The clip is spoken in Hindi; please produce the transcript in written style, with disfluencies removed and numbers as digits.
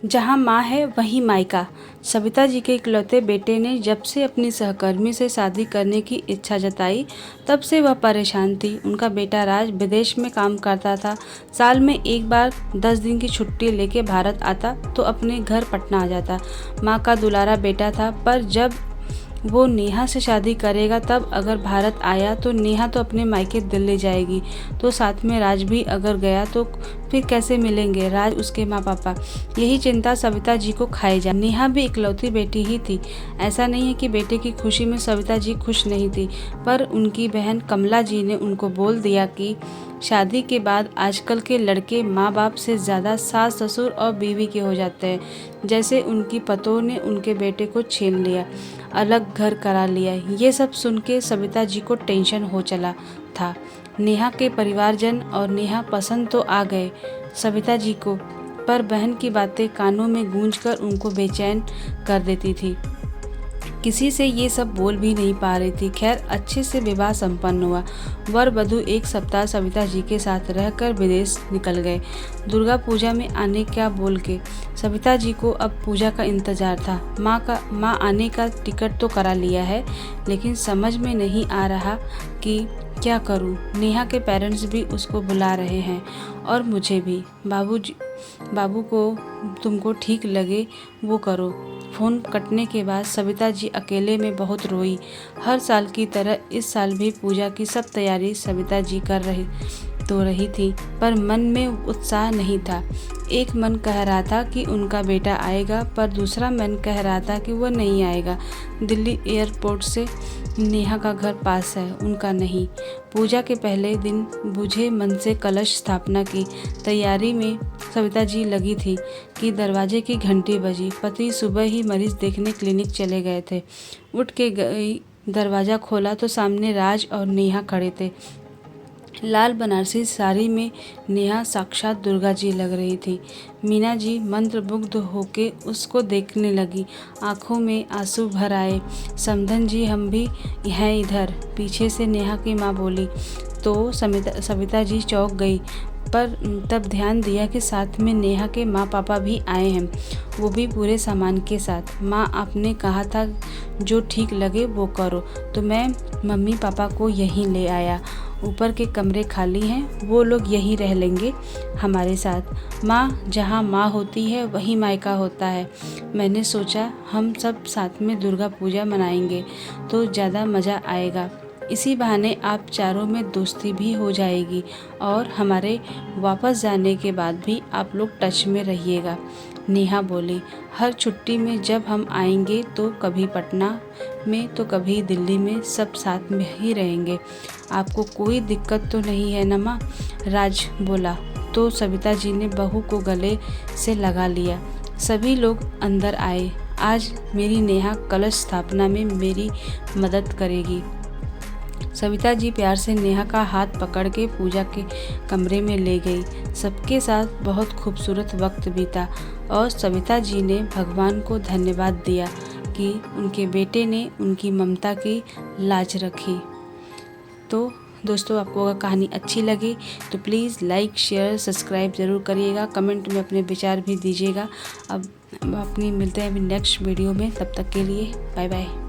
जहाँ माँ है वहीं मायका। सविता जी के इकलौते बेटे ने जब से अपनी सहकर्मी से शादी करने की इच्छा जताई, तब से वह परेशान थी। उनका बेटा राज विदेश में काम करता था। साल में एक बार 10 दिन की छुट्टी लेके भारत आता तो अपने घर पटना आ जाता। माँ का दुलारा बेटा था, पर जब वो नेहा से शादी करेगा तब अगर भारत आया तो नेहा तो अपने मायके दिल्ली जाएगी, तो साथ में राज भी अगर गया तो फिर कैसे मिलेंगे राज उसके माँ पापा। यही चिंता सविता जी को खाए जा। नेहा भी इकलौती बेटी ही थी। ऐसा नहीं है कि बेटे की खुशी में सविता जी खुश नहीं थी, पर उनकी बहन कमला जी ने उनको बोल दिया कि शादी के बाद आजकल के लड़के माँ बाप से ज़्यादा सास ससुर और बीवी के हो जाते हैं। जैसे उनकी पतों ने उनके बेटे को छीन लिया, अलग घर करा लिया। ये सब सुन के सविता जी को टेंशन हो चला था। नेहा के परिवारजन और नेहा पसंद तो आ गए सविता जी को, पर बहन की बातें कानों में गूंजकर उनको बेचैन कर देती थी। किसी से ये सब बोल भी नहीं पा रही थी। खैर, अच्छे से विवाह संपन्न हुआ। वर वधू एक सप्ताह सविता जी के साथ रहकर विदेश निकल गए। दुर्गा पूजा में आने क्या बोल के सविता जी को अब पूजा का इंतजार था। माँ आने का टिकट तो करा लिया है, लेकिन समझ में नहीं आ रहा कि क्या करूं। नेहा के पेरेंट्स भी उसको बुला रहे हैं और मुझे भी। बाबू को तुमको ठीक लगे वो करो। फ़ोन कटने के बाद सविता जी अकेले में बहुत रोई। हर साल की तरह इस साल भी पूजा की सब तैयारी सविता जी कर रही थी, पर मन में उत्साह नहीं था। एक मन कह रहा था कि उनका बेटा आएगा, पर दूसरा मन कह रहा था कि वह नहीं आएगा। दिल्ली एयरपोर्ट से नेहा का घर पास है, उनका नहीं। पूजा के पहले दिन बुझे मन से कलश स्थापना की तैयारी में सविता जी लगी थी कि दरवाजे की घंटी बजी। पति सुबह ही मरीज देखने क्लिनिक चले गए थे। उठ के गई, दरवाज़ा खोला तो सामने राज और नेहा खड़े थे। लाल बनारसी साड़ी में नेहा साक्षात दुर्गा जी लग रही थी। मीना जी मंत्रमुग्ध होके उसको देखने लगी, आंखों में आंसू भर आए। समधन जी, हम भी हैं इधर, पीछे से नेहा की माँ बोली। तो सविता जी चौंक गई, पर तब ध्यान दिया कि साथ में नेहा के माँ पापा भी आए हैं, वो भी पूरे सामान के साथ। माँ, आपने कहा था जो ठीक लगे वो करो, तो मैं मम्मी पापा को यहीं ले आया। ऊपर के कमरे खाली हैं, वो लोग यहीं रह लेंगे हमारे साथ। माँ, जहाँ माँ होती है वहीं मायका होता है। मैंने सोचा हम सब साथ में दुर्गा पूजा मनाएंगे तो ज़्यादा मज़ा आएगा। इसी बहाने आप चारों में दोस्ती भी हो जाएगी और हमारे वापस जाने के बाद भी आप लोग टच में रहिएगा। नेहा बोली, हर छुट्टी में जब हम आएंगे तो कभी पटना में तो कभी दिल्ली में, सब साथ में ही रहेंगे। आपको कोई दिक्कत तो नहीं है ना माँ? राज बोला। तो सविता जी ने बहू को गले से लगा लिया। सभी लोग अंदर आए। आज मेरी नेहा कलश स्थापना में मेरी मदद करेगी। सविता जी प्यार से नेहा का हाथ पकड़ के पूजा के कमरे में ले गई। सबके साथ बहुत खूबसूरत वक्त बीता और सविता जी ने भगवान को धन्यवाद दिया कि उनके बेटे ने उनकी ममता की लाज रखी। तो दोस्तों, आपको अगर कहानी अच्छी लगे तो प्लीज़ लाइक, शेयर, सब्सक्राइब ज़रूर करिएगा। कमेंट में अपने विचार भी दीजिएगा। अब अपनी मिलते हैं अभी नेक्स्ट वीडियो में। तब तक के लिए बाय बाय।